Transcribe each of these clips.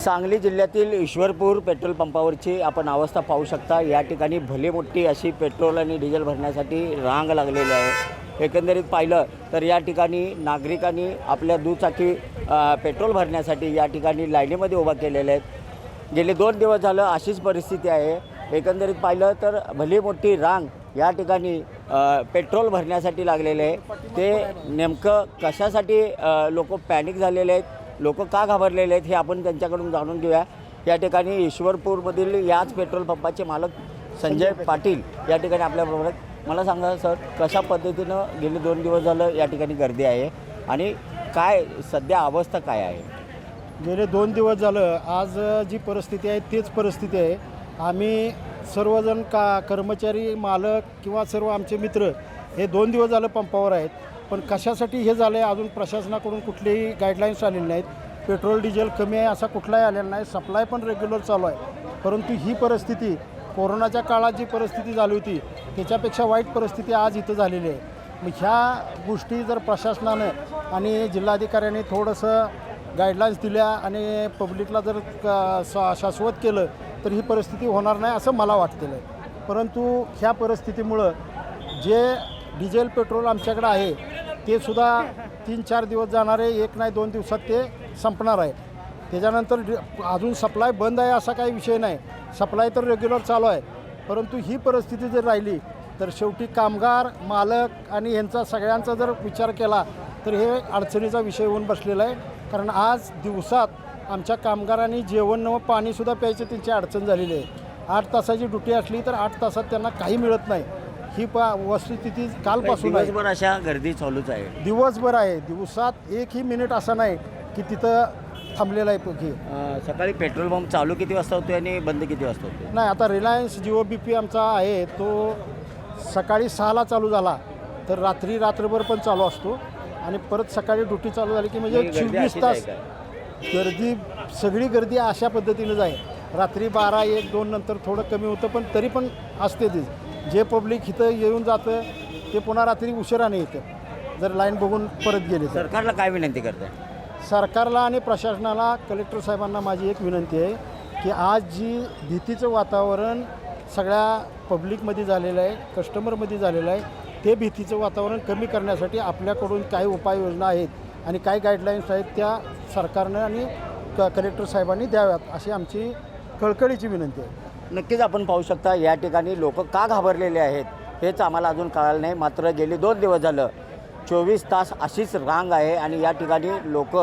सांगली जिल्ह्यातील ईश्वरपूर पेट्रोल पंपावरची आपण अवस्था पाहू शकता। या ठिकाणी भली मोठी अशी पेट्रोल आणि डिझेल भरण्यासाठी रांग लागलेली आहे। एकंदरीत पाहिलं तर या ठिकाणी नागरिकांनी आपल्या दुचाकी पेट्रोल भरण्यासाठी या ठिकाणी लाईनीमध्ये उभा केलेले आहेत। गेले 2 दिवस झालं अशीच परिस्थिती आहे। एकंदरीत पाहिलं तर भली मोठी रांग या ठिकाणी पेट्रोल भरण्यासाठी लागलेले आहे। ते नेमकं कशासाठी लोक पॅनिक झालेले आहेत, लोक का घाबरलेले आहेत हे आपण त्यांच्याकडून जाणून घेऊया। या ठिकाणी ईश्वरपूरमधील याच पेट्रोल पंपाचे मालक संजय पाटील या ठिकाणी आपल्याबरोबर आहेत। मला सांगा सर, कशा पद्धतीनं गेले 2 दिवस झालं या ठिकाणी गर्दी आहे आणि काय सध्या अवस्था काय आहे? गेले 2 दिवस झालं आज जी परिस्थिती आहे तेच परिस्थिती आहे। आम्ही सर्वजण कर्मचारी, मालक किंवा सर्व आमचे मित्र हे 2 दिवस झालं पंपावर आहेत। पण कशासाठी हे झालं आहे अजून प्रशासनाकडून कुठलेही गाईडलाईन्स आलेले नाहीत। पेट्रोल डिझेल कमी आहे असा कुठलाही आलेला नाही, सप्लाय पण रेग्युलर चालू आहे। परंतु ही परिस्थिती कोरोनाच्या काळात जी परिस्थिती झाली होती त्याच्यापेक्षा वाईट परिस्थिती आज इथं झालेली आहे। मग ह्या गोष्टी जर प्रशासनानं आणि जिल्हाधिकाऱ्यांनी थोडंसं गाईडलाईन्स दिल्या आणि पब्लिकला जर शाश्वत केलं तर ही परिस्थिती होणार नाही असं मला वाटतेलं आहे। परंतु ह्या परिस्थितीमुळं जे डिझेल पेट्रोल आमच्याकडे आहे ते सुद्धा 3-4 दिवस जाणार आहे, 1 नाही 2 दिवसात ते संपणार आहे। त्याच्यानंतर अजून सप्लाय बंद आहे असा काही विषय नाही, सप्लाय तर रेग्युलर चालू आहे। परंतु ही परिस्थिती जर राहिली तर शेवटी कामगार, मालक आणि यांचा सगळ्यांचा जर विचार केला तर हे अडचणीचा विषय होऊन बसलेला आहे। कारण आज दिवसात आमच्या कामगारांनी जेवण व पाणीसुद्धा प्यायची त्यांची अडचण झालेली आहे। 8 तासाची ड्युटी असली तर 8 तासात त्यांना काही मिळत नाही। ही वस्तुस्थिती कालपासून आहे। दिवसभर अशा गर्दी चालूच आहे, दिवसभर आहे। दिवसात एकही मिनिट असा नाही की तिथं थांबलेला आहे की सकाळी पेट्रोल पंप चालू किती वाजता होतो आणि बंद किती वाजता होतो? नाही। आता रिलायन्स जिओ BP आमचा आहे तो सकाळी 6ला चालू झाला तर रात्रभर पण चालू असतो आणि परत सकाळी ड्युटी चालू झाली की म्हणजे 24 तास गर्दी, सगळी गर्दी अशा पद्धतीनंच आहे। रात्री 12, 1, 2 नंतर थोडं कमी होतं पण तरी पण असते ती। जे पब्लिक इथं येऊन जातं ते पुन्हा रात्री उशिराने येतं जर लाईन बघून परत गेले। सरकारला काय विनंती करताय? सरकारला आणि प्रशासनाला, कलेक्टर साहेबांना माझी एक विनंती आहे की आज जी भीतीचं वातावरण सगळ्या पब्लिकमध्ये झालेलं आहे, कस्टमरमध्ये झालेलं आहे, ते भीतीचं वातावरण कमी करण्यासाठी आपल्याकडून काही उपाययोजना आहेत आणि काही गाईडलाईन्स आहेत त्या सरकारनं आणि कलेक्टर साहेबांनी द्याव्यात अशी आमची कळकळीची विनंती आहे। नक्कीच आपण पाहू शकता या ठिकाणी लोक का घाबरलेले आहेत हेच आम्हाला अजून कळालं नाही। मात्र गेली 2 दिवस झालं 24 तास अशीच रांग आहे आणि या ठिकाणी लोक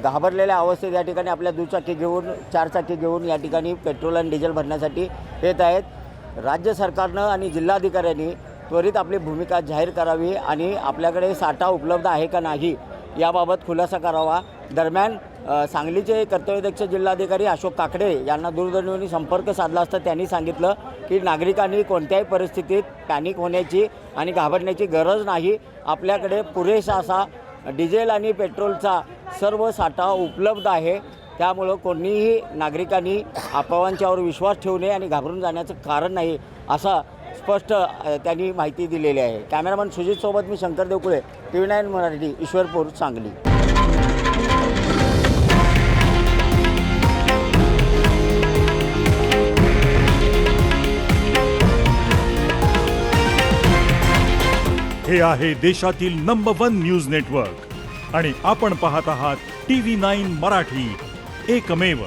घाबरलेल्या अवस्थेत या ठिकाणी आपल्या दुचाकी घेऊन, 4 चाकी घेऊन या ठिकाणी पेट्रोल आणि डिझेल भरण्यासाठी येत आहेत। राज्य सरकारनं आणि जिल्हाधिकाऱ्यांनी त्वरित आपली भूमिका जाहीर करावी आणि आपल्याकडे साठा उपलब्ध आहे का नाही याबाबत खुलासा करावा। दरम्यान सांगलीचे कर्तव्यदक्ष जिल्हाधिकारी अशोक काकडे यांना दूरध्वनीवरून संपर्क साधला असता त्यांनी सांगितलं की नागरिकांनी कोणत्याही परिस्थितीत पॅनिक होण्याची आणि घाबरण्याची गरज नाही। आपल्याकडे पुरेसा असा डिझेल आणि पेट्रोलचा सर्व साठा उपलब्ध आहे। त्यामुळं कोणीही नागरिकांनी अफवांच्यावर विश्वास ठेवू नये आणि घाबरून जाण्याचं कारण नाही असं स्पष्ट त्यांनी माहिती दिलेली आहे। कॅमेरामन सुजितसोबत मी शंकर देवकुळे, TV9 मराठी, ईश्वरपूर, सांगली। हे आहे देशातील नंबर 1 न्यूज नेटवर्क आणि आपण पाहत आहात TV9 मराठी, एकमेव।